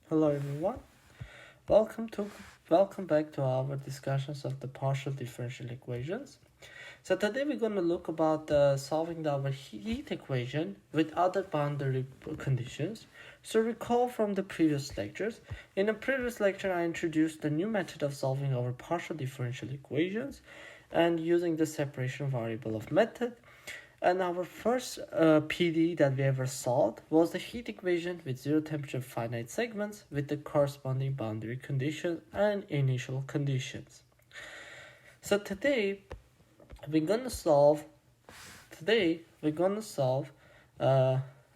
Hello everyone. Welcome to welcome back to our discussions of the partial differential equations. So today we're going to look about solving our heat equation with other boundary conditions. So recall from the previous lectures. In a previous lecture I introduced the new method of solving our partial differential equations and using the separation variable of method. And our first PD that we ever solved was the heat equation with zero temperature finite segments with the corresponding boundary conditions and initial conditions. So today we're gonna solve the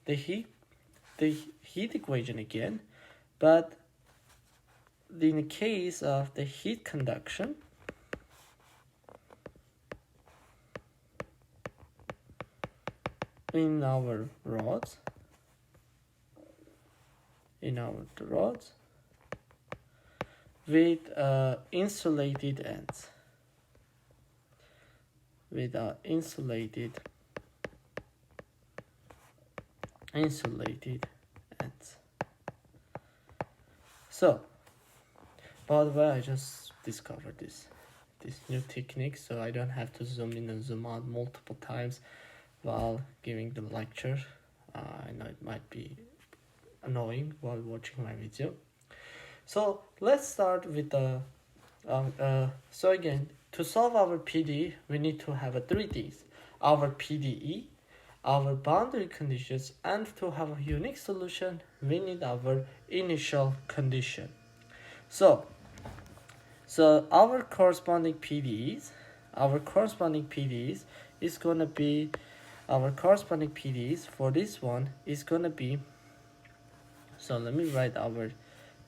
heat equation again, but in the case of the heat conduction, in our rods with insulated ends So by the way, I just discovered this new technique, so I don't have to zoom in and zoom out multiple times while giving the lecture. I know it might be annoying while watching my video. So let's start with the so again, to solve our PD, we need to have three Ds: our PDE, our boundary conditions, and to have a unique solution, we need our initial condition. So our corresponding PDEs is gonna be for this one is gonna be. So let me write our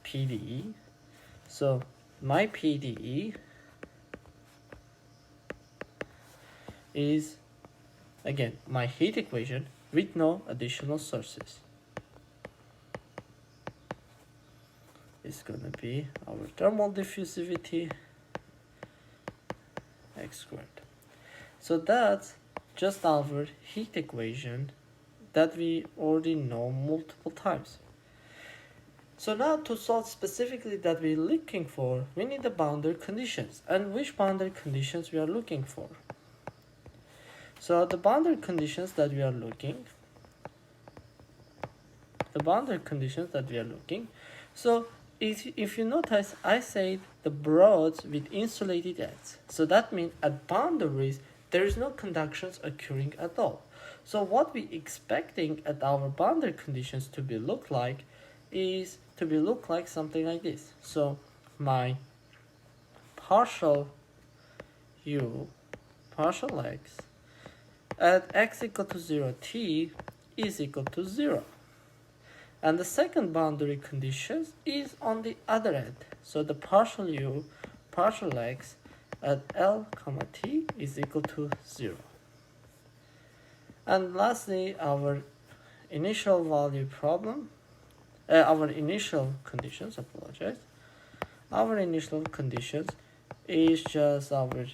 PDE. So my PDE is again my heat equation with no additional sources. It's gonna be our thermal diffusivity x squared. So that's just our heat equation that we already know multiple times. So now to solve specifically that we're looking for, we need the boundary conditions. And which boundary conditions we are looking for? So the boundary conditions that we are looking, so if you notice, I said the rods with insulated ends. So that means at boundaries, there is no conductions occurring at all. So what we expecting at our boundary conditions to be look like is to be look like something like this. So my partial u partial x at x equal to 0 t is equal to 0. And the second boundary condition is on the other end. So the partial u partial x at L comma t is equal to 0. And lastly, our initial value problem, our initial conditions, our initial conditions is just our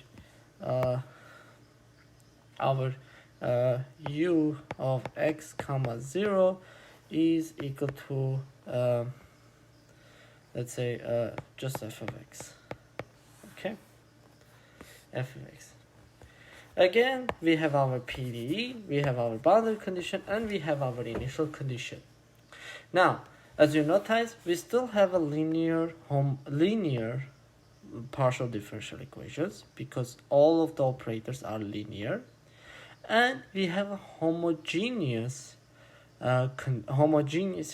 u of x comma 0 is equal to let's say just f of x. Okay, f of x. Again, we have our PDE, we have our boundary condition, and we have our initial condition. Now, as you notice, we still have a linear partial differential equations because all of the operators are linear, and we have a homogeneous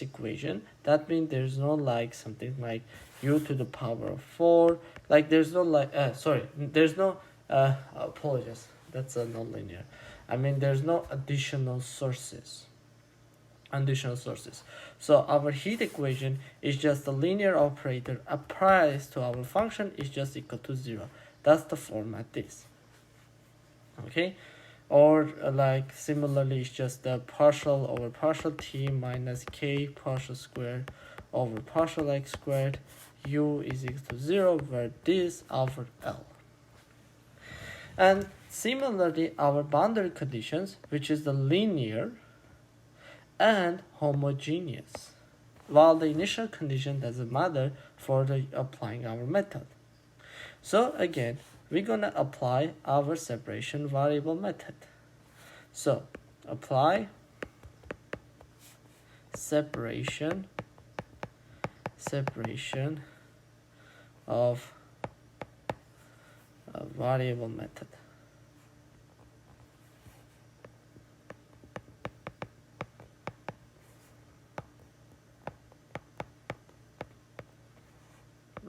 equation. That means there's no like something like u to the power of 4. Like there's no like there's no apologies. That's a nonlinear. I mean there's no additional sources. So our heat equation is just a linear operator applied to our function is just equal to 0. That's the format this. Okay. Or like similarly, it's just the partial over partial t minus k partial squared over partial x squared. U is equal to 0, where this over L. And similarly, our boundary conditions, which is the linear and homogeneous. while the initial condition doesn't matter for the applying our method. So again, we're gonna apply our separation variable method. So apply separation of a variable method.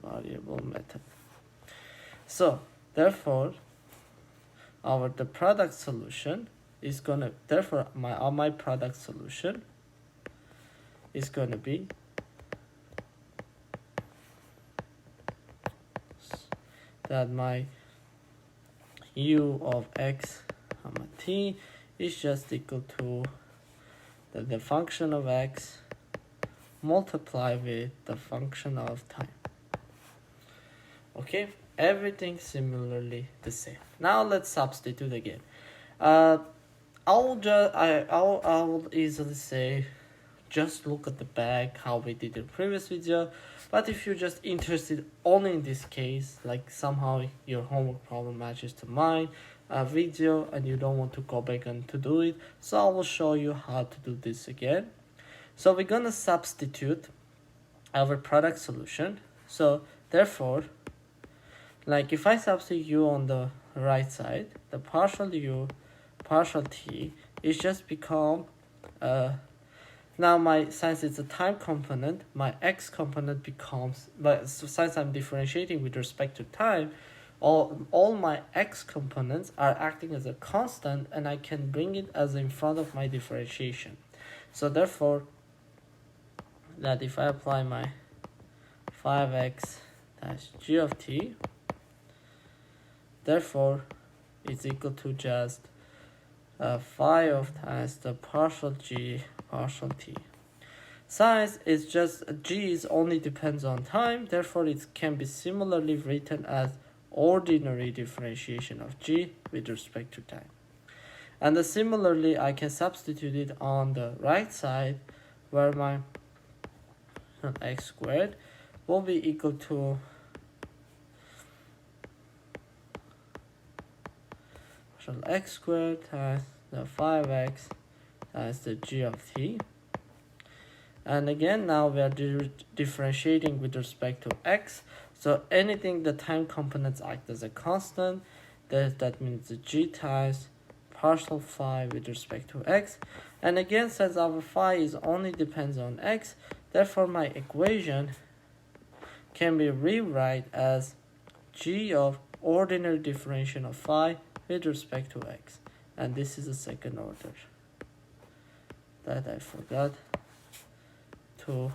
Variable method. So therefore the product solution is gonna my product solution is gonna be that my u of x comma t is just equal to the function of x multiplied with the function of time. Okay, everything similarly the same. Now let's substitute again. I'll easily say just look at the back how we did in previous video. But if you're just interested only in this case, like somehow your homework problem matches to mine video and you don't want to go back and to do it, so I will show you how to do this again. So we're gonna substitute our product solution. So therefore, like if I substitute u on the right side, the partial u, partial t is just become now since it's a time component, my x component becomes, but since I'm differentiating with respect to time, all my x components are acting as a constant, and I can bring it as in front of my differentiation. So therefore, that if I apply my 5x dash g of t, therefore it's equal to just phi of times the partial g partial t. Since it's just g is only depends on time, therefore it can be similarly written as ordinary differentiation of g with respect to time. And similarly, I can substitute it on the right side, where my x squared will be equal to x squared times the 5x times the g of t. And again, now we are differentiating with respect to x. So anything the time components act as a constant, that means the g times partial phi with respect to x. And again, since our phi is only depends on x, therefore my equation can be rewrite as g of ordinary differentiation of phi with respect to x. And this is the second order that I forgot to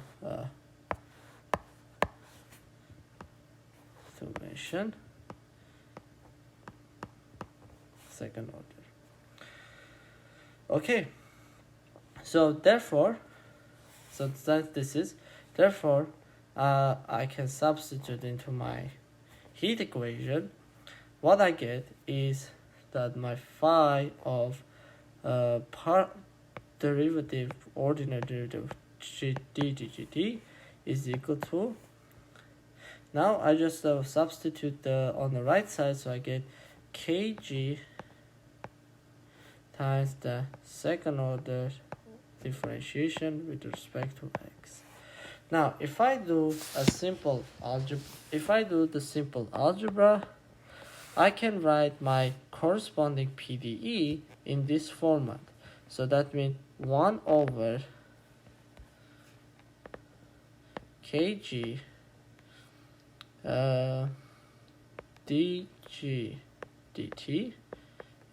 mention. Second order. Okay, so therefore, I can substitute into my heat equation. What I get is that my phi of ordinary derivative dt is equal to, now I just substitute on the right side, so I get kg times the second order differentiation with respect to x. Now if I do the simple algebra, I can write my corresponding PDE in this format. So that means 1 over kg dg dt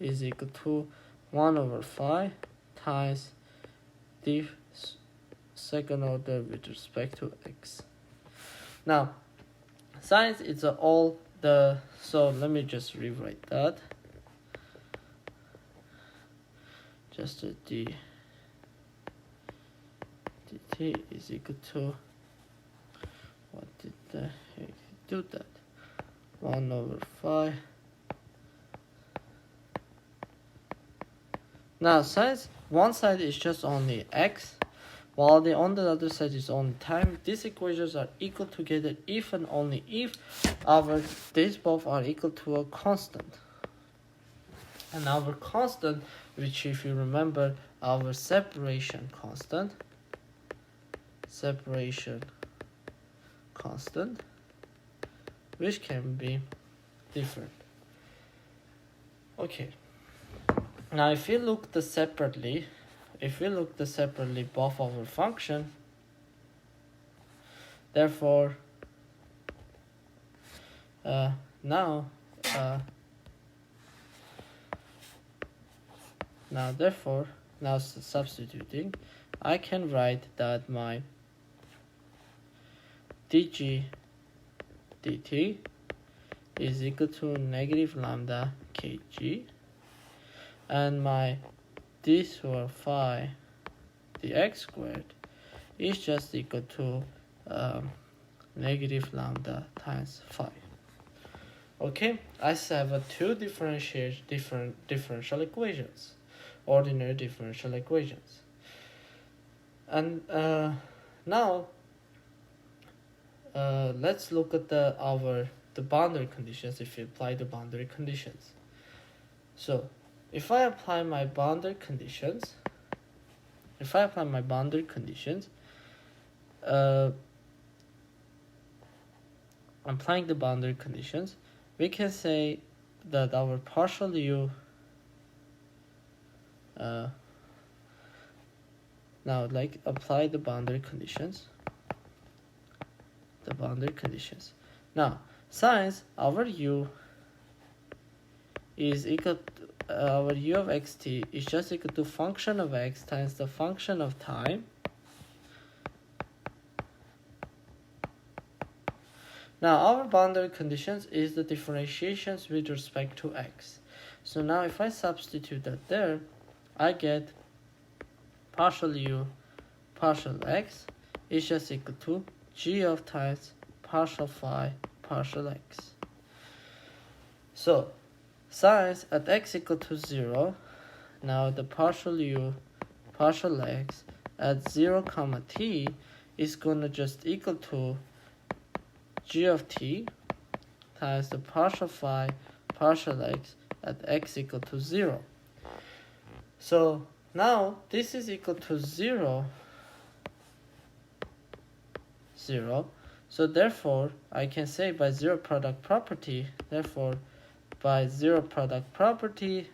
is equal to 1 over phi times the second order with respect to x. Now, since it's all so let me just rewrite that. Just dt is equal to, what did the heck do that? 1 over phi. Now, since one side is just only x, while the on the other side is only time. These equations are equal together if and only if these both are equal to a constant. And our constant, which if you remember, our separation constant, which can be different. Okay. Now if we look separately both our function, therefore now substituting, I can write that my dg dt is equal to negative lambda kg, and my d over phi dx squared is just equal to negative lambda times phi. Okay, I have two differential equations, ordinary differential equations. And now let's look at the boundary conditions if we apply the boundary conditions. So if I apply my boundary conditions, applying the boundary conditions, we can say that our partial u now apply the boundary conditions. Now since our u is equal to, our u of xt is just equal to function of x times the function of time. Now our boundary conditions is the differentiations with respect to x. So now if I substitute that there, I get partial u partial x is just equal to g of times partial phi partial x. So since at x equal to 0, now the partial u partial x at 0 comma t is gonna just equal to g of t times the partial phi partial x at x equal to 0. So now this is equal to 0. So therefore I can say by zero product property, zero product property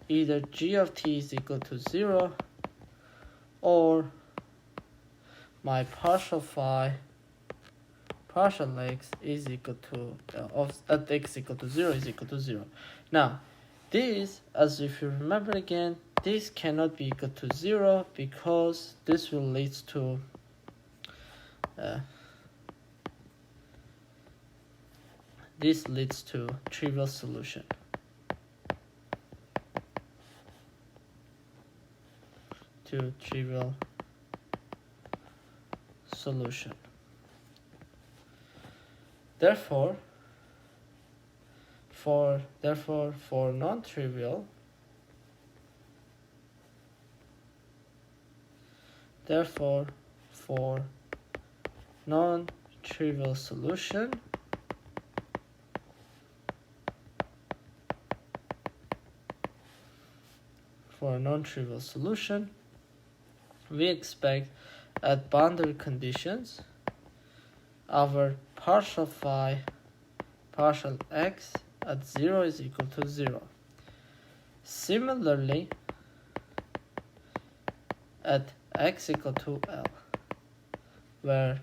either g of t is equal to 0 or my partial phi partial x is equal to at x equal to 0 is equal to 0. Now this, as if you remember again, this cannot be equal to 0 because this will lead to trivial solution. Therefore, for non-trivial, solution, we expect at boundary conditions our partial phi partial x at 0 is equal to 0. Similarly, at x equal to L, where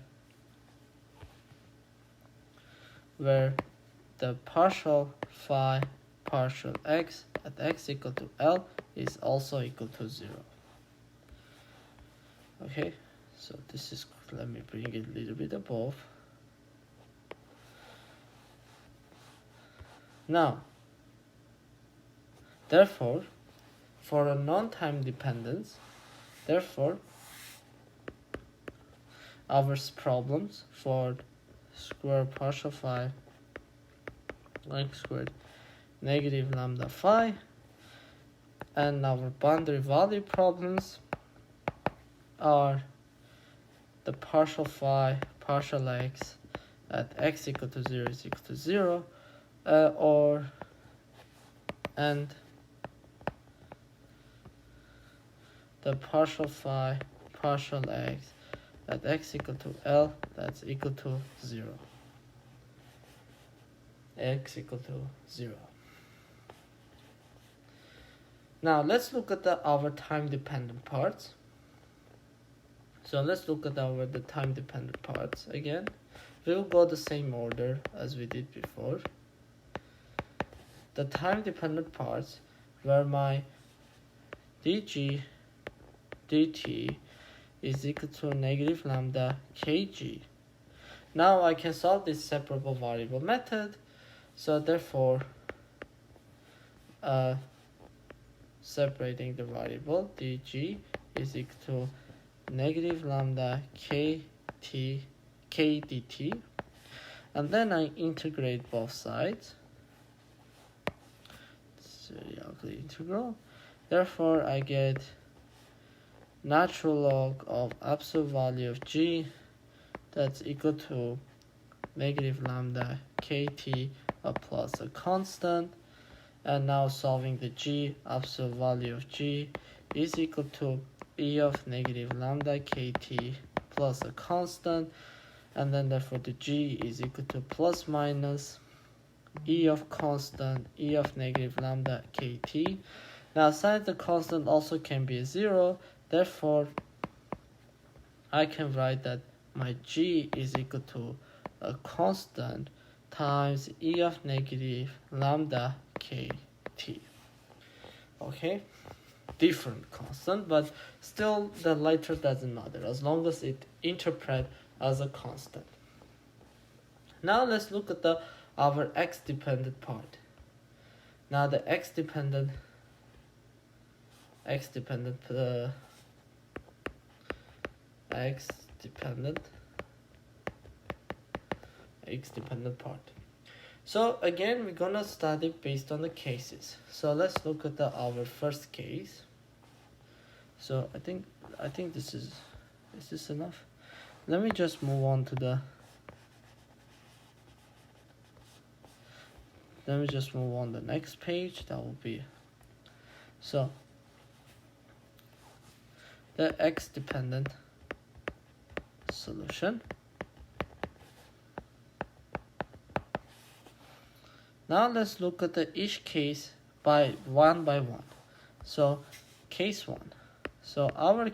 the partial phi partial x at x equal to L is also equal to 0. Okay, so this is, let me bring it a little bit above. Now, therefore, for a non-time dependence, our problems for squared partial phi x squared negative lambda phi. And our boundary value problems are the partial phi partial x at x equal to 0 is equal to 0, and the partial phi partial x at x equal to L, that's equal to 0. X equal to 0. Now let's look at our time dependent parts. So let's look at the time dependent parts again. We'll go the same order as we did before. The time dependent parts where my dg dt is equal to negative lambda kg. Now I can solve this separable variable method. So therefore, separating the variable dg is equal to negative lambda k dt, and then I integrate both sides. It's a ugly integral. Therefore, I get natural log of absolute value of g, that's equal to negative lambda kt plus a constant. And now solving the g, absolute value of g is equal to e of negative lambda kt plus a constant, and then therefore the g is equal to plus minus e of constant e of negative lambda kt. Now since the constant also can be a 0, therefore I can write that my g is equal to a constant times e of negative lambda kt. Okay, different constant, but still the letter doesn't matter as long as it interprets as a constant. Now let's look at our x dependent part. Now the x dependent part. So again, we're gonna study based on the cases. So let's look at our first case. So I think this is this enough? Let me just move on to the next page. That will be so the x dependent solution. Now let's look at each case one by one. So case 1. So our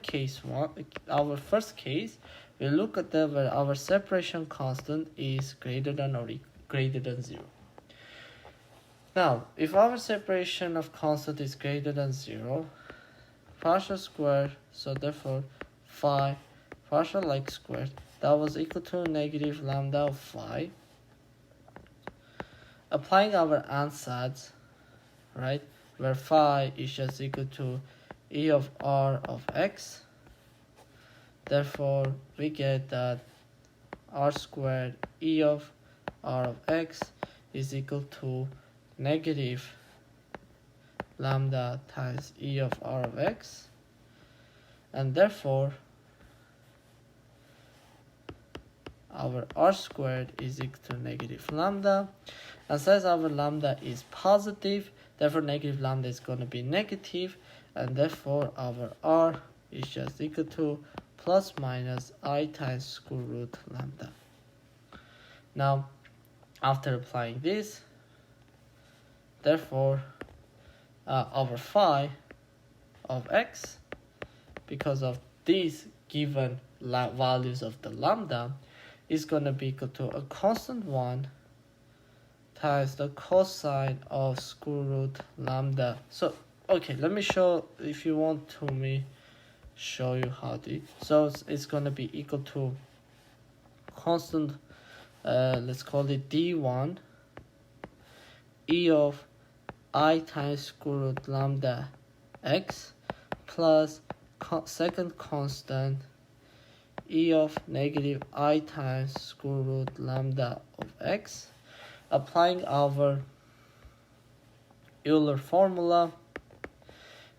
first case, we look at where our separation constant is greater than 0. Now, if our separation of constant is greater than 0, partial squared, so therefore phi partial x squared, that was equal to negative lambda of phi. Applying our ansatz, right, where phi is just equal to e of r of x, therefore we get that r squared e of r of x is equal to negative lambda times e of r of x, and therefore our r squared is equal to negative lambda. And since our lambda is positive, therefore negative lambda is going to be negative, and therefore our r is just equal to plus minus I times square root lambda. Now, after applying this, therefore our phi of x, because of these given values of the lambda, is going to be equal to a constant 1 times the cosine of square root lambda. So okay, let me show, if you want to me show you how to. So it's going to be equal to constant, let's call it d1 e of I times square root lambda x plus second constant e of negative I times square root lambda of x. Applying our Euler formula,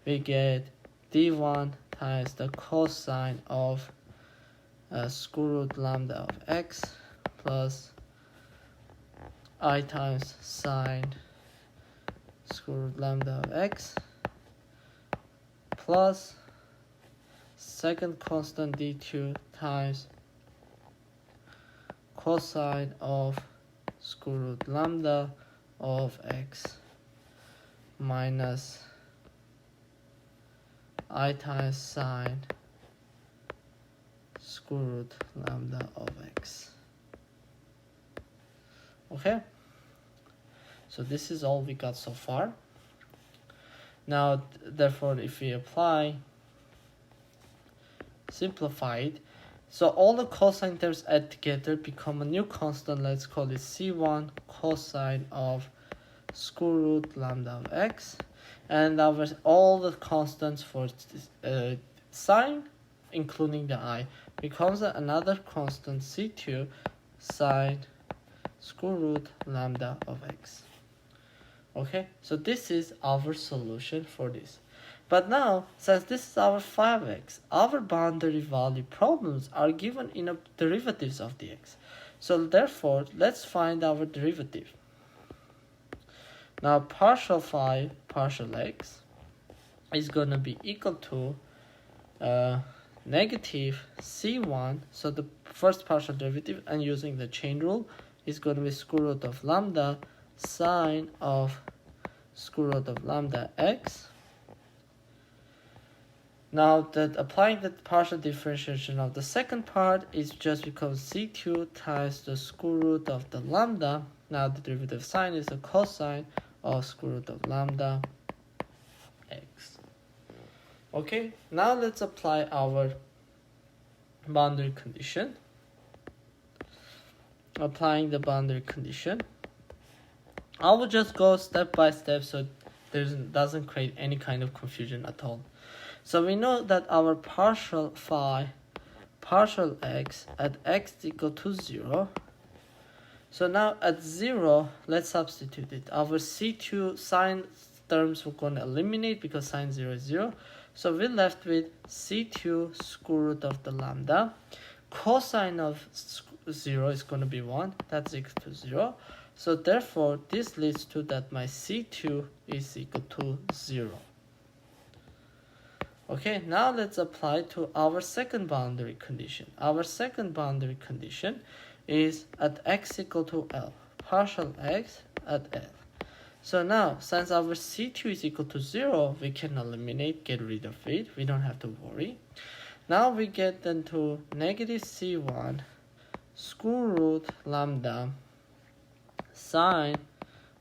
we get d1 times the cosine of square root lambda of x plus I times sine square root lambda of x plus second constant d2 times cosine of square root lambda of x minus I times sine square root lambda of x. Okay, so this is all we got so far. Now therefore if we apply, simplify it, so all the cosine terms add together become a new constant. Let's call it c1 cosine of square root lambda of x, and all the constants for sine including the I becomes another constant c2 sine square root lambda of x. Okay, so this is our solution for this. But now, since this is our 5x, our boundary value problems are given in a derivatives of the x. So therefore, let's find our derivative. Now partial 5 partial x is going to be equal to negative c1, so the first partial derivative, and using the chain rule is going to be square root of lambda sine of square root of lambda x. Now that applying the partial differentiation of the second part is just becomes c2 times the square root of the lambda. Now the derivative sign is the cosine of square root of lambda x. Okay, now let's apply our boundary condition. Applying the boundary condition, I will just go step by step so it doesn't create any kind of confusion at all. So we know that our partial phi partial x at x equal to 0. So now at 0, let's substitute it. Our c2 sine terms we're going to eliminate because sine 0 is 0. So we're left with c2 square root of the lambda. Cosine of 0 is going to be 1. That's equal to 0. So therefore, this leads to that my c2 is equal to 0. Okay, now let's apply to our second boundary condition. Our second boundary condition is at x equal to L, partial x at L. So now, since our c2 is equal to 0, we can eliminate, get rid of it. We don't have to worry. Now we get then to negative c1 square root lambda sine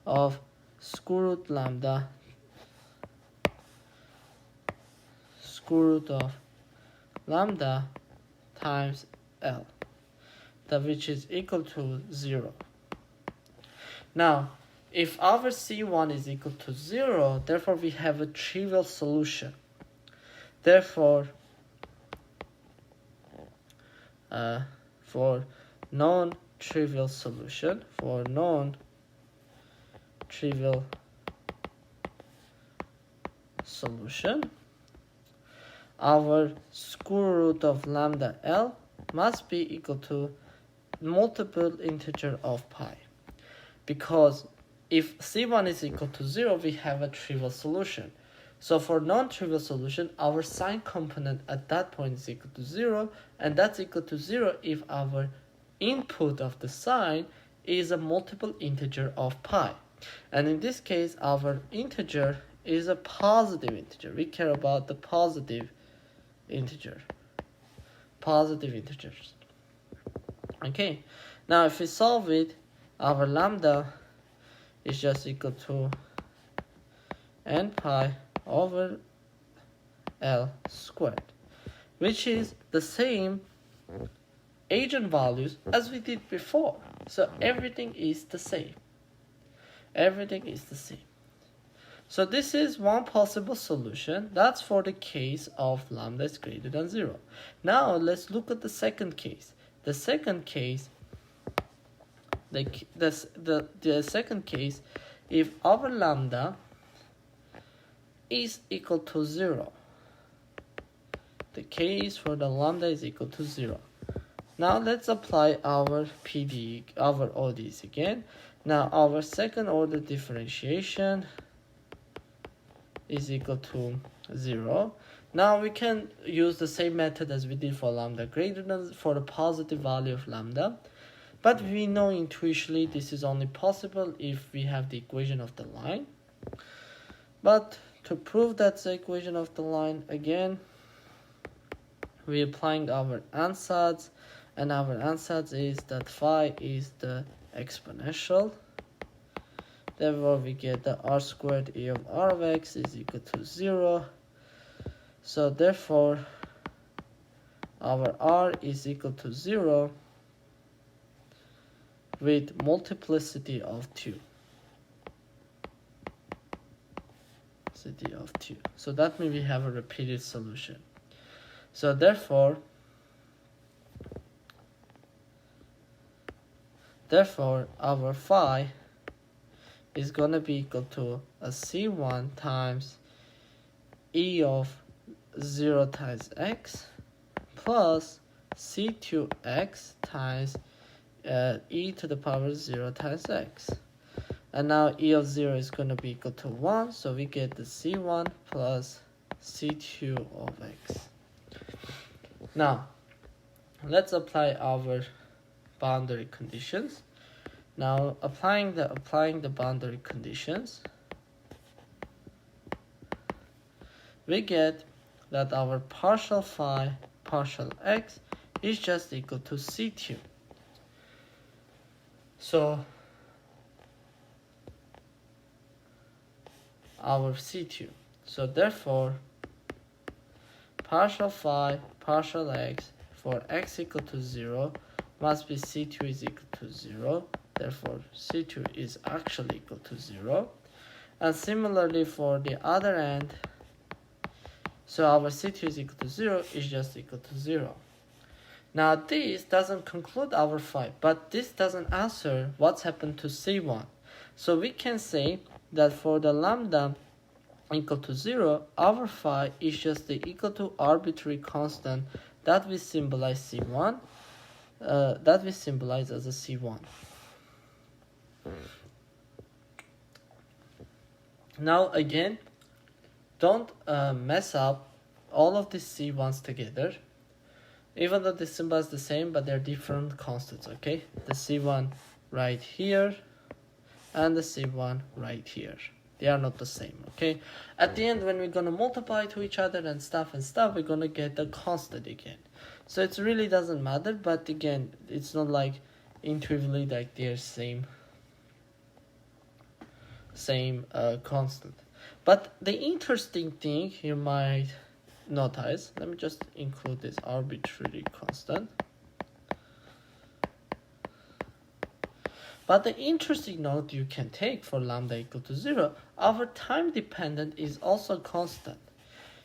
of square root lambda square root of lambda times L, which is equal to 0. Now, if our C1 is equal to 0, therefore we have a trivial solution. Therefore, for non-trivial solution, our square root of lambda L must be equal to multiple integer of pi. Because if C1 is equal to 0, we have a trivial solution. So for non-trivial solution, our sine component at that point is equal to 0, and that's equal to 0 if our input of the sine is a multiple integer of pi. And in this case, our integer is a positive integer. We care about the positive integers. Okay, now if we solve it, our lambda is just equal to n pi over L squared, which is the same eigenvalues as we did before. So everything is the same. So this is one possible solution. That's for the case of lambda is greater than 0. Now let's look at the second case. The second case, the second case, if our lambda is equal to 0. The case for the lambda is equal to 0. Now let's apply our our ODEs again. Now our second order differentiation is equal to 0. Now we can use the same method as we did for lambda greater than for the positive value of lambda. But we know intuitively this is only possible if we have the equation of the line. But to prove that's the equation of the line, again, we're applying our ansatz, and our ansatz is that phi is the exponential. Therefore, we get the r squared e of r of x is equal to 0. So therefore, our r is equal to 0 with multiplicity of 2. So that means we have a repeated solution. So therefore our phi is going to be equal to a C1 times e of 0 times x plus C2x times e to the power 0 times x. And now e of 0 is going to be equal to 1, so we get the C1 plus C2 of x. Now, let's apply our boundary conditions. Now, applying the boundary conditions, we get that our partial phi partial x is just equal to C2. So our C2. So therefore, partial phi partial x for x equal to 0 must be C2 is equal to 0. Therefore, C2 is actually equal to 0. And similarly for the other end, so our C2 is equal to 0 is just equal to 0. Now this doesn't conclude our phi, but this doesn't answer what's happened to C1. So we can say that for the lambda equal to 0, our phi is just equal to arbitrary constant that we symbolize C1, that we symbolize as a C1. Now again, don't mess up all of these C1s together. Even though the symbol is the same, but they're different constants, okay? The C1 right here and the C1 right here. They are not the same, okay? At the end, when we're going to multiply to each other and stuff, we're going to get the constant again. So it really doesn't matter, but again, it's not like intuitively like they're same constant. But the interesting thing you might notice, let me just include this arbitrary constant. But the interesting note you can take for lambda equal to 0, our time dependent is also constant.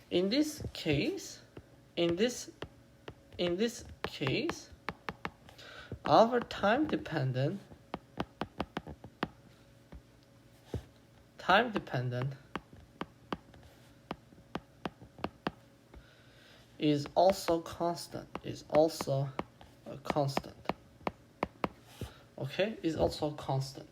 In this case, our time dependent is also constant, okay, is also constant.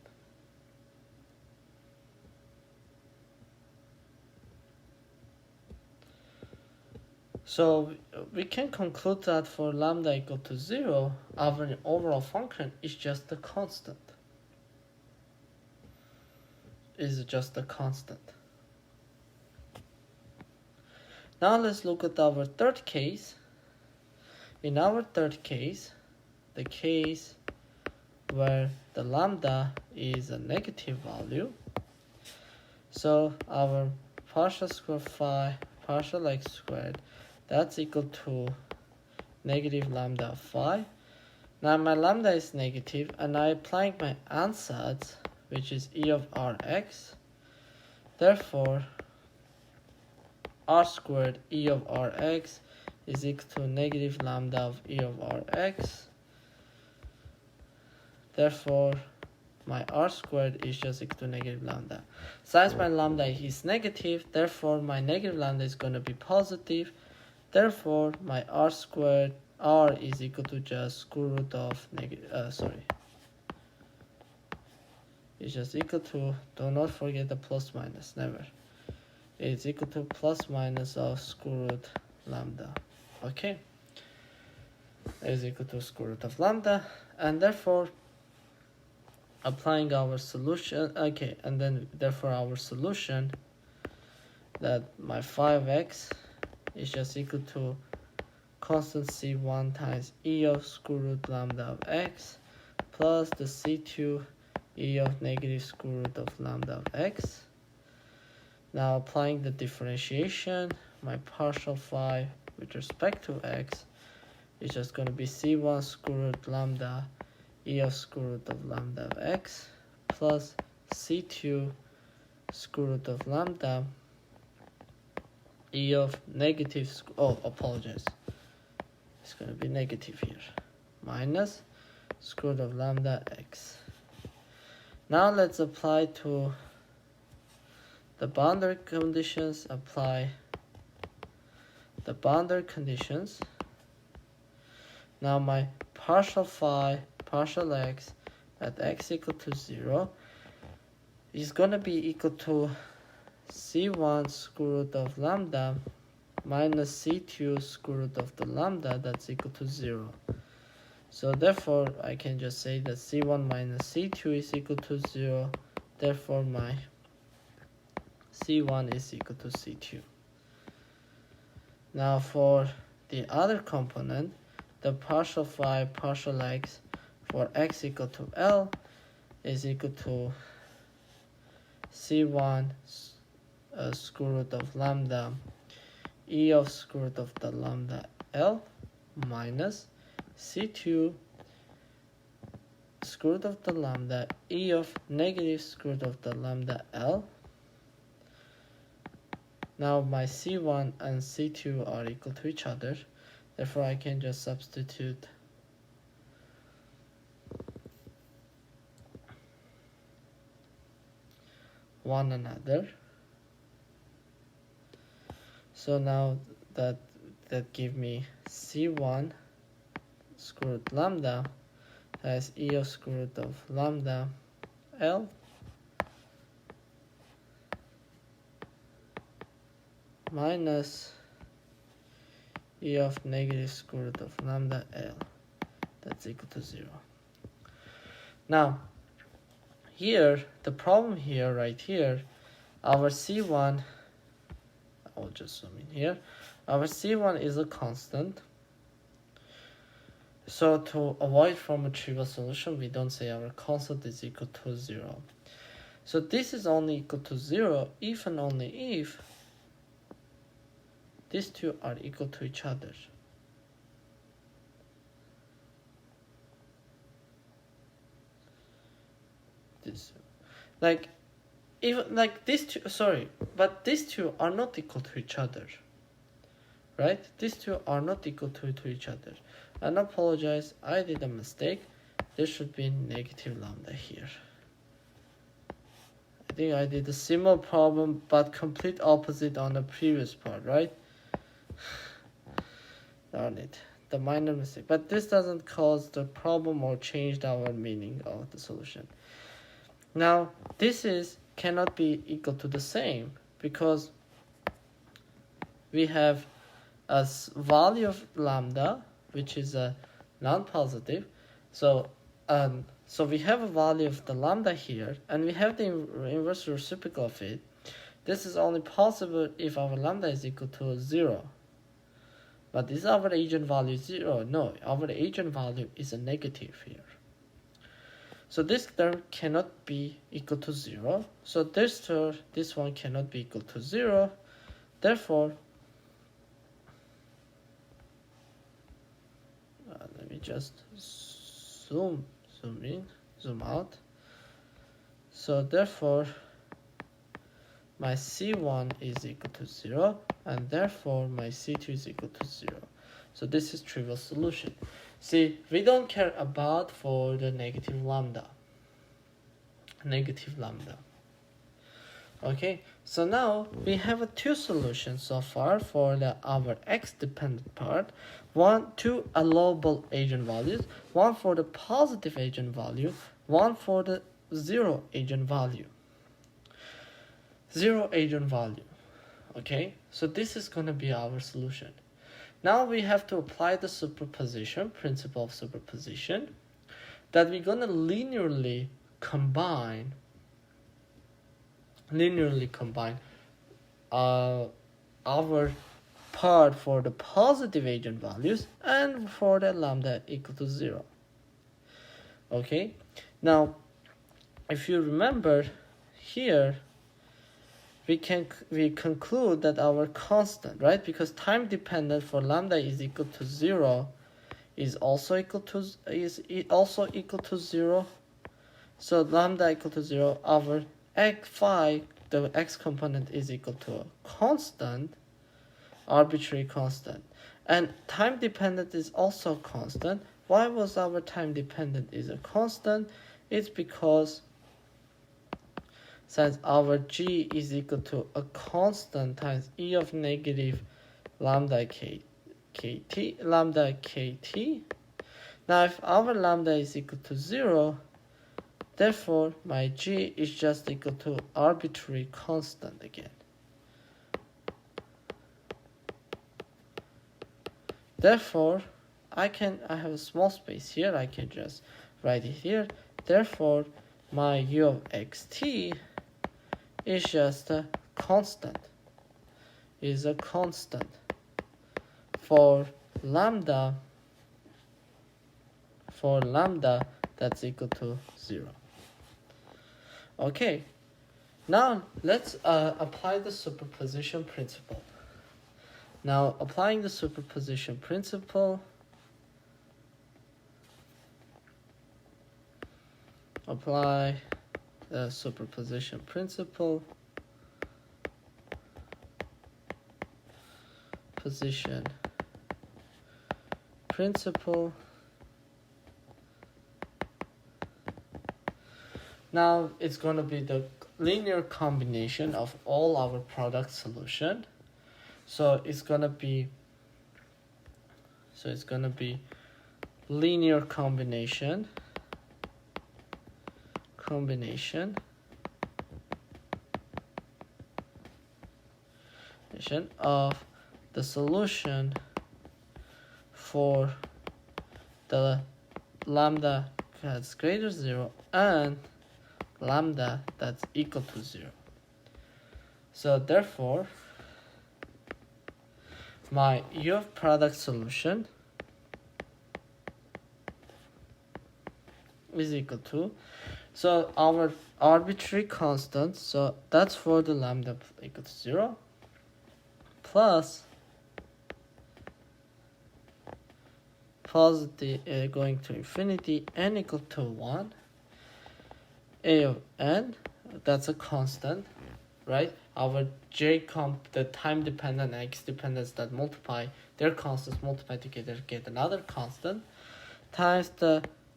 So we can conclude that for lambda equal to 0, our overall function is just a constant. Now let's look at our third case. In our third case, the case where the lambda is a negative value, so our partial square phi partial x squared, that's equal to negative lambda of phi. Now my lambda is negative, and I applying my ansatz, which is e of rx, Therefore, r squared e of rx is equal to negative lambda of e of rx. Therefore, my r squared is just equal to negative lambda. Since my lambda is negative, therefore my negative lambda is going to be positive. Therefore, my r squared, r is equal to just square root of negative, it's just equal to, do not forget the plus minus, never. It's equal to plus minus of square root lambda. Okay, is equal to square root of lambda, and therefore applying our solution, okay, and then therefore our solution that my 5x is just equal to constant c1 times e of square root lambda of x plus the c2 e of negative square root of lambda of x. Now applying the differentiation, my partial phi with respect to x is just going to be c1 square root lambda e of square root of lambda of x plus c2 square root of lambda e of negative, apologize, it's going to be negative here, minus square root of lambda x. Now let's apply to the boundary conditions, apply the boundary conditions. Now my partial phi, partial x at x equal to 0 is going to be equal to c1 square root of lambda minus c2 square root of the lambda, that's equal to 0. So therefore I can just say that c1 minus c2 is equal to 0. Therefore my c1 is equal to c2. Now for the other component, the partial phi, partial x for x equal to L is equal to c1 square root of lambda e of square root of the lambda L minus c2 square root of the lambda e of negative square root of the lambda L. Now my c1 and c2 are equal to each other, therefore I can just substitute one another. So now that give me c1 square root lambda as e of square root of lambda L minus e of negative square root of lambda L, that's equal to 0. Now here, the problem here, right here, our c1, I'll just zoom in here, our c1 is a constant. So to avoid from a trivial solution, we don't say our constant is equal to 0. So this is only equal to 0 if and only if these two are equal to each other. This, like, even like these two, sorry, but these two are not equal to each other, right? These two are not equal to each other. And apologize, I did a mistake. There should be negative lambda here. I think I did a similar problem, but complete opposite on the previous part, right? Darn it, the minor mistake. But this doesn't cause the problem or change our meaning of the solution. Now, this is cannot be equal to the same because we have a value of lambda which is a non-positive. So we have a value of the lambda here, and we have the inverse reciprocal of it. This is only possible if our lambda is equal to 0. But is our eigenvalue 0? No, our eigenvalue is a negative here. So this term cannot be equal to 0. So this one cannot be equal to 0. Therefore, let me just zoom in, zoom out. So therefore, my C1 is equal to 0, and therefore my C2 is equal to 0. So this is trivial solution. See, we don't care about for the negative lambda. Okay, so now we have two solutions so far for our x dependent part. Two allowable eigenvalues, one for the positive eigenvalue, one for the zero eigenvalue. Okay, so this is going to be our solution. Now we have to apply the superposition, principle of superposition, that we're going to linearly combine our part for the positive eigenvalues and for the lambda equal to 0. Okay, now if you remember here, we conclude that our constant, right, because time dependent for lambda is equal to 0 is also equal to 0. So lambda equal to 0, our phi, the x component, is equal to a constant, arbitrary constant, and time dependent is also constant. Why was our time dependent is a constant? It's because since our g is equal to a constant times e of negative lambda kt. Now if our lambda is equal to 0, therefore my g is just equal to arbitrary constant again. Therefore I have a small space here, I can just write it here. Therefore my u of xt is just a constant, for lambda that's equal to 0. Okay, now let's apply the superposition principle. Now applying the superposition principle, apply the superposition principle, Now it's going to be the linear combination of all our product solution. So it's going to be linear combination of the solution for the lambda that's greater 0 and lambda that's equal to 0. So therefore my u of product solution is equal to, so our arbitrary constant, so that's for the lambda equal to 0, plus positive going to infinity, n equal to 1, a of n, that's a constant, right? Our the time dependent and x dependence that multiply, their constants multiply together, get another constant, times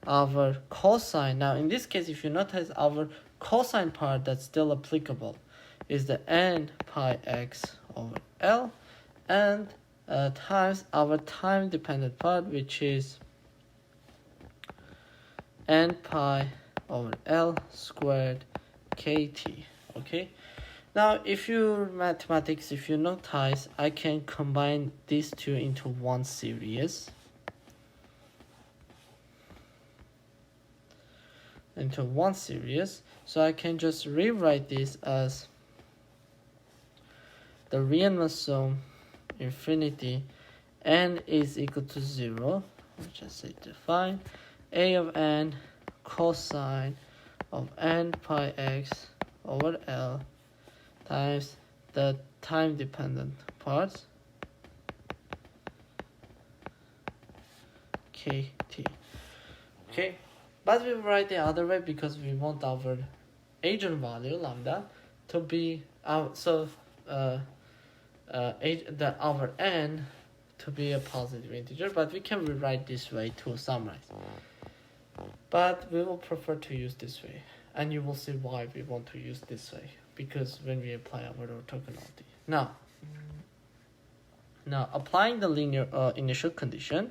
our cosine. Now in this case, if you notice, our cosine part that's still applicable is the n pi x over L, and times our time dependent part, which is n pi over L squared kt. Okay, now if you mathematics, if you notice, I can combine these two into one series. So I can just rewrite this as the Riemann sum infinity, n is equal to 0, I'll just say define a of n cosine of n pi x over L times the time dependent parts kt. Okay, but we write the other way because we want our eigenvalue lambda to be our our n to be a positive integer, but we can rewrite this way to summarize. But we will prefer to use this way, and you will see why we want to use this way, because when we apply our orthogonality. Now applying the linear initial condition.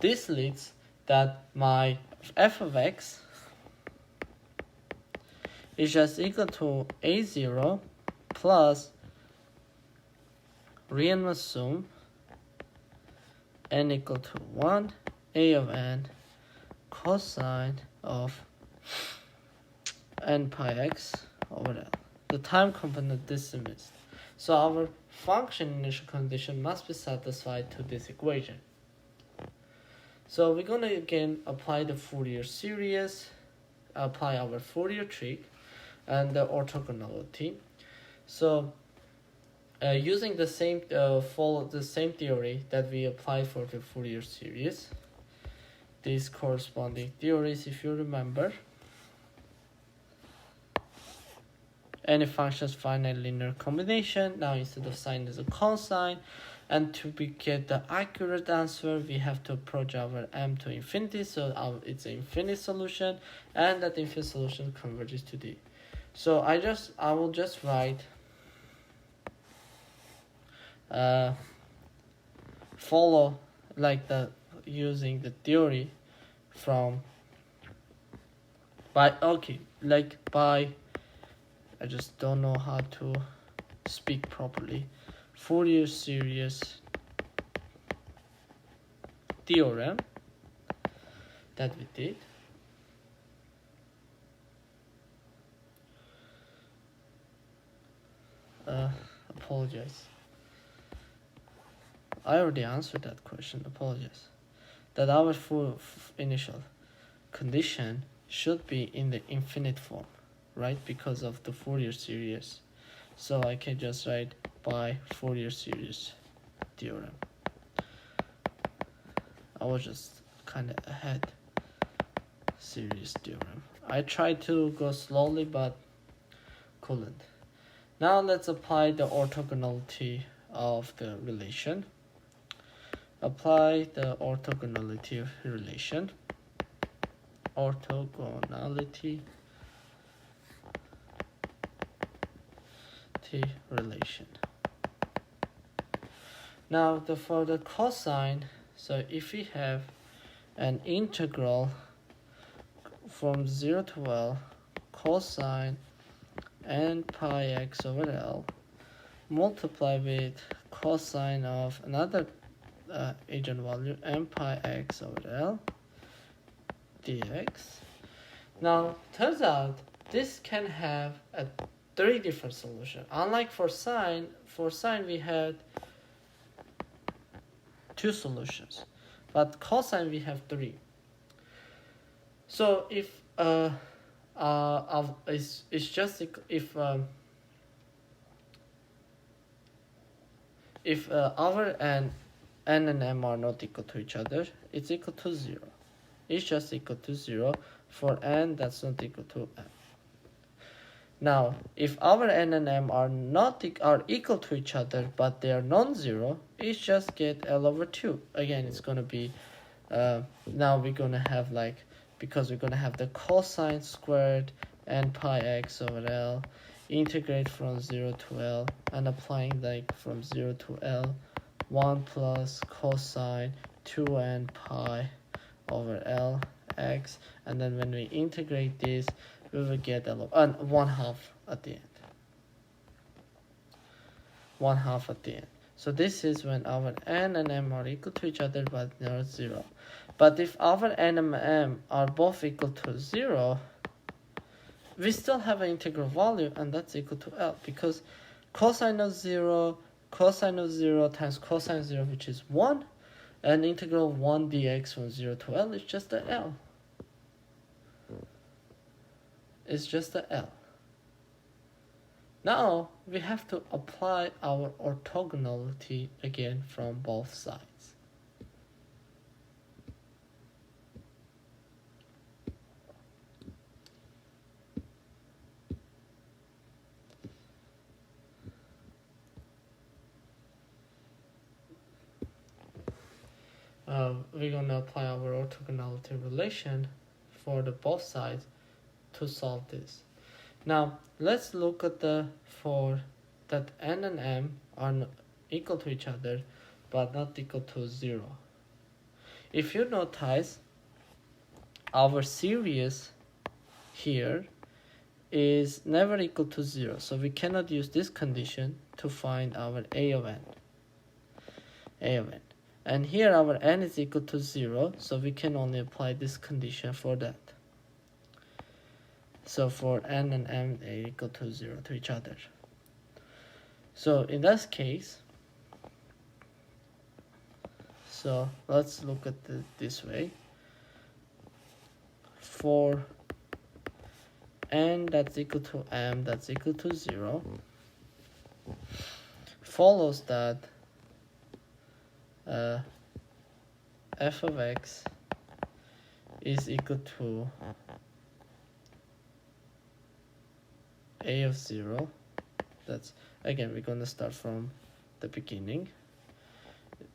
This leads that my f of x is just equal to a0 plus real assume n equal to 1 a of n cosine of n pi x over L. The time component dismissed. So our function initial condition must be satisfied to this equation. So we're going to again apply the Fourier series, apply our Fourier trick and the orthogonality. So using the same follow the same theory that we applied for the Fourier series, these corresponding theories, if you remember, any function's finite linear combination. Now instead of sine is a cosine, and to get the accurate answer we have to approach our m to infinity, so it's an infinite solution, and that infinite solution converges to D. So I will just write follow like using the theory from by I just don't know how to speak properly. Fourier series theorem that we did. Apologize. I already answered that question. Apologize. That our initial condition should be in the infinite form, right? Because of the Fourier series. So I can just write by Fourier series theorem. I was just kind of ahead. Series theorem. I tried to go slowly, but couldn't. Now let's apply the orthogonality of the relation. Apply the orthogonality relation. Orthogonality relation. Now for the cosine, so if we have an integral from 0 to L cosine n pi x over L multiply with cosine of another eigenvalue n pi x over L dx. Now turns out this can have a 3 different solutions. Unlike for sine we had 2 solutions, but cosine we have 3. So if it's just if our n and m are not equal to each other, it's equal to 0. It's just equal to 0 for n that's not equal to m. Now, if our n and m are equal to each other, but they are non-zero, it's just get L over 2. Again, it's going to be, now we're going to have because we're going to have the cosine squared n pi x over L, integrate from 0 to L, and applying from 0 to L, 1 plus cosine 2n pi over L x, and then when we integrate this, we will get 1/2 at the end. 1/2 at the end. So this is when our n and m are equal to each other but they are 0. But if our n and m are both equal to 0, we still have an integral value, and that's equal to L, because cosine of 0 times cosine 0, which is 1, and integral 1 dx from 0 to L is just a L. It's just a L. Now we have to apply our orthogonality again from both sides. we're gonna apply our orthogonality relation for the both sides to solve this. Now let's look at for that n and m are equal to each other but not equal to 0. If you notice, our series here is never equal to 0, so we cannot use this condition to find our a of n. And here our n is equal to 0, so we can only apply this condition for that. So for n and m are equal to 0 to each other. So in that case, so let's look at it this way. For n that's equal to m that's equal to 0, follows that f of x is equal to a of 0. That's, again, we're going to start from the beginning,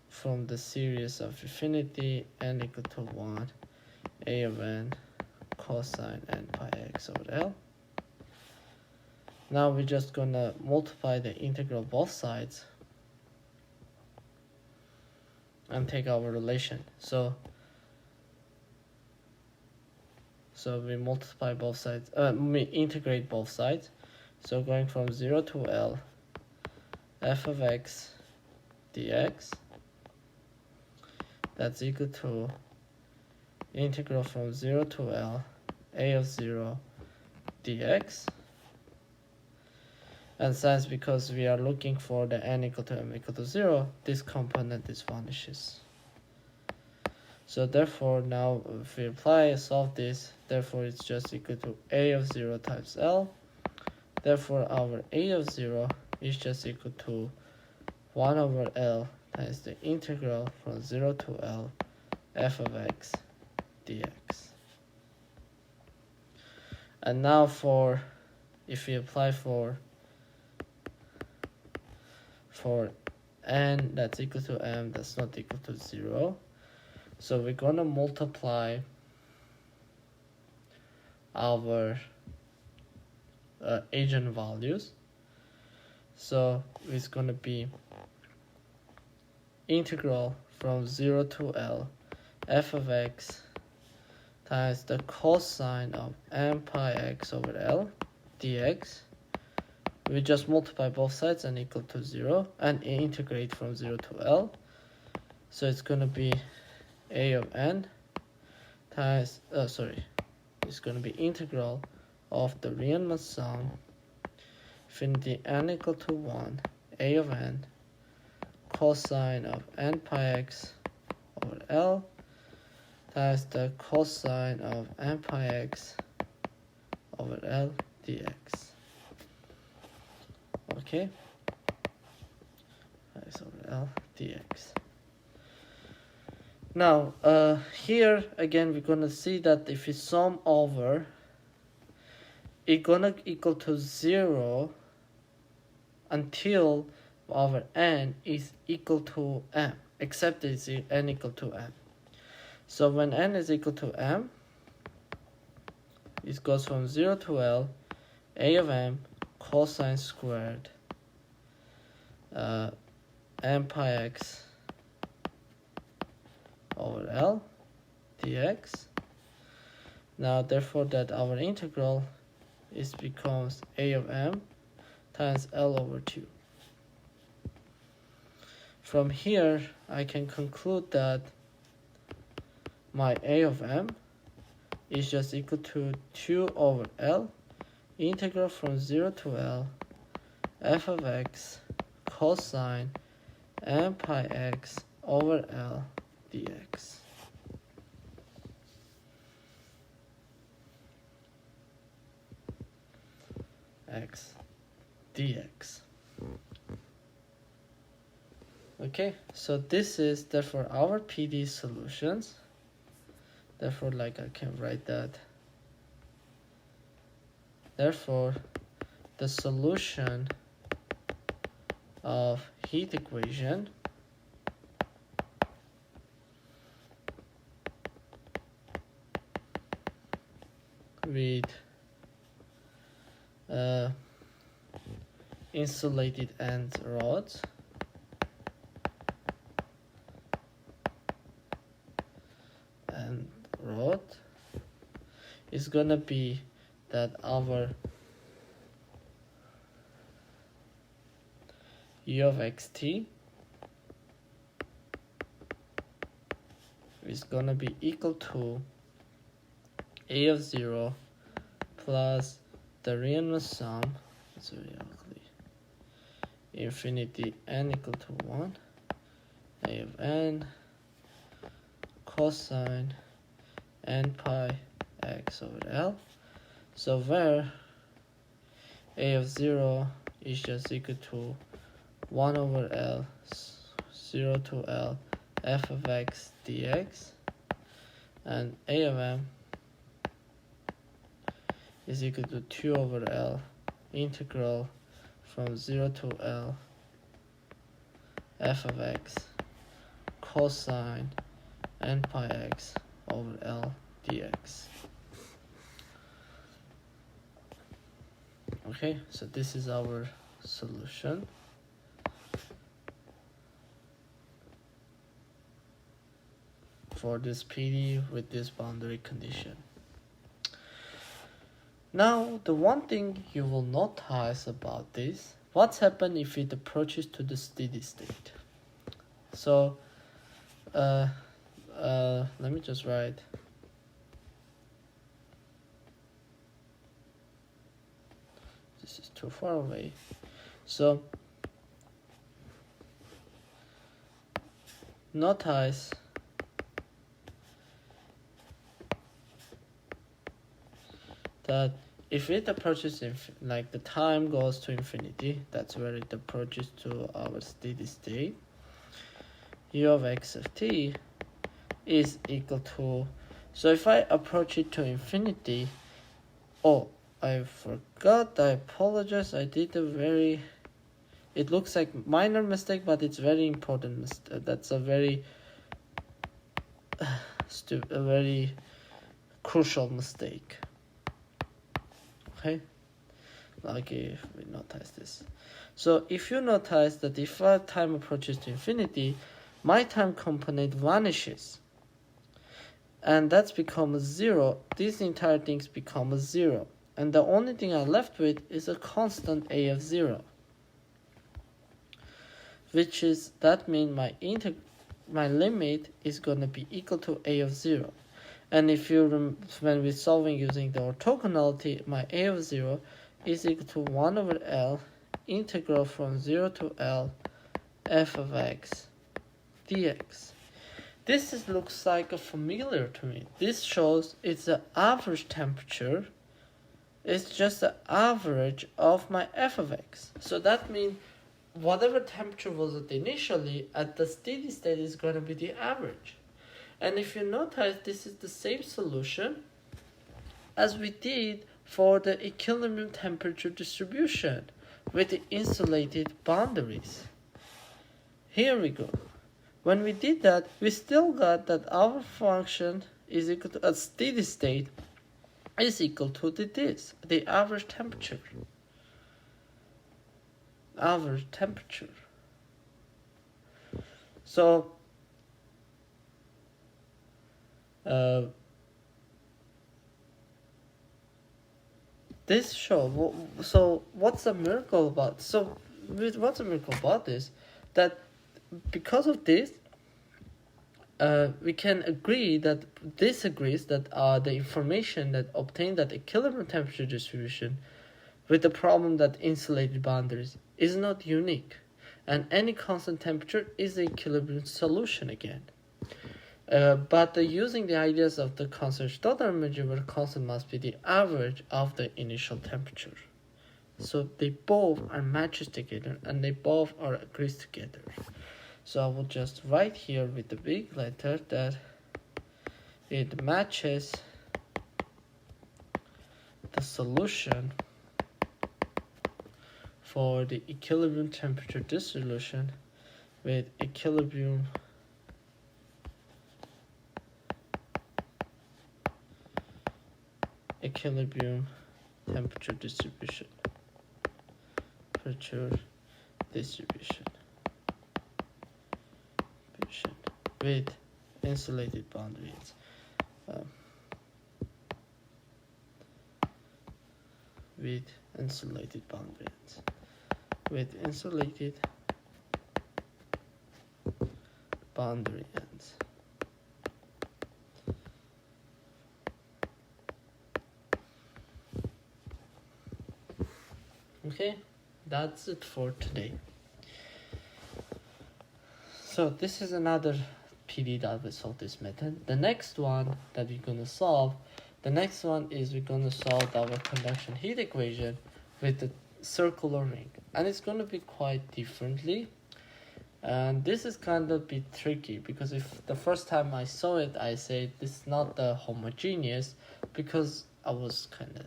from the series of infinity n equal to 1, a of n cosine n pi x over L. Now we're just going to multiply the integral both sides and take our relation. So we multiply both sides, we integrate both sides. So going from 0 to L, f of x dx, that's equal to integral from 0 to L, a of 0 dx. And since, because we are looking for the n equal to m equal to 0, this component vanishes. So therefore now if we solve this, therefore it's just equal to a of 0 times L. Therefore our a of 0 is just equal to 1 over L times the integral from 0 to L f of x dx. And now if we apply for n that's equal to m that's not equal to 0, so we're going to multiply our eigenvalues. So it's going to be integral from 0 to L f of x times the cosine of m pi x over L dx. We just multiply both sides and equal to 0 and integrate from 0 to L. So it's going to be a of n times, it's going to be integral of the Riemann sum infinity n equal to 1 a of n cosine of n pi x over L times the cosine of n pi x over L dx. Okay, x over L dx. Now here again we're gonna see that if we sum over, it's gonna equal to 0 until our n is equal to m, except it's n equal to m. So when n is equal to m, it goes from 0 to L, a of m cosine squared m pi x over L dx. Now therefore that our integral becomes a of m times L over 2. From here I can conclude that my a of m is just equal to 2 over L integral from 0 to L f of x cosine m pi x over L dx. X dx. Okay, so this is therefore our PD solutions. Therefore, like I can write that. Therefore, the solution of heat equation with insulated end rods and rod is gonna be that our u of xt is gonna be equal to a of 0 plus the Riemann sum, so infinity n equal to 1, a of n cosine n pi x over L. So where a of 0 is just equal to 1 over L 0 to L f of x dx, and a of m is equal to 2 over L integral from 0 to L f of x cosine n pi x over L dx. Okay, so this is our solution. For this PD with this boundary condition. Now, the one thing you will notice about this, what's happened if it approaches to the steady state? So, let me just write. This is too far away. So, notice that if it approaches like the time goes to infinity, that's where it approaches to our steady state, u of x of t is equal to, so if I approach it to infinity, oh, I forgot, I apologize, I did a very, it looks like minor mistake, but it's very important mistake. That's a very a very crucial mistake. Okay, like if we notice this. So if you notice that if our time approaches to infinity, my time component vanishes. And that's become 0. These entire things become 0. And the only thing I'm left with is a constant a of 0. Which is, that means my limit is going to be equal to a of 0. And if you when we're solving using the orthogonality, my a of 0 is equal to 1 over L integral from 0 to L f of x dx. This looks like a familiar to me. This shows it's the average temperature. It's just the average of my f of x. So that means whatever temperature was it initially, at the steady state is going to be the average. And if you notice, this is the same solution as we did for the equilibrium temperature distribution with the insulated boundaries. Here we go. When we did that, we still got that our function is equal to a steady state is equal to the average temperature. Average temperature. So this show. So what's the miracle about? So what's the miracle about this? That because of this, we can agree that this agrees that the information that obtained at equilibrium temperature distribution with the problem that insulated boundaries is not unique, and any constant temperature is the equilibrium solution again. But using the ideas of the constant Stoddard measure, where constant must be the average of the initial temperature. So they both are matches together, and they both are agrees together. So I will just write here with the big letter that it matches the solution for the equilibrium temperature dissolution with equilibrium equilibrium temperature distribution. With insulated boundaries. With insulated boundaries. With insulated boundary ends. Okay, that's it for today. So this is another PD that will solve this method. The next one that we're gonna solve, we're gonna solve our conduction heat equation with the circular ring, and it's gonna be quite differently. And this is kind of a bit tricky because if the first time I saw it, I said this is not the homogeneous because I was kind of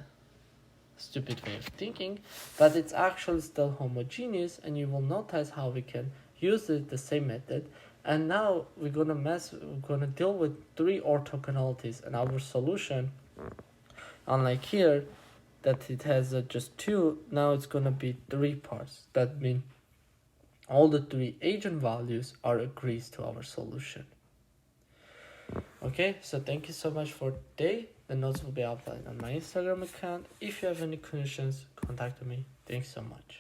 stupid way of thinking, but it's actually still homogeneous, and you will notice how we can use it the same method. And now we're gonna deal with 3 orthogonalities, and our solution, unlike here that it has just 2, now it's gonna be 3 parts. That means all the 3 eigenvalues are agrees to our solution. Okay, so thank you so much for today. The notes will be uploaded on my Instagram account. If you have any questions, contact me. Thanks so much.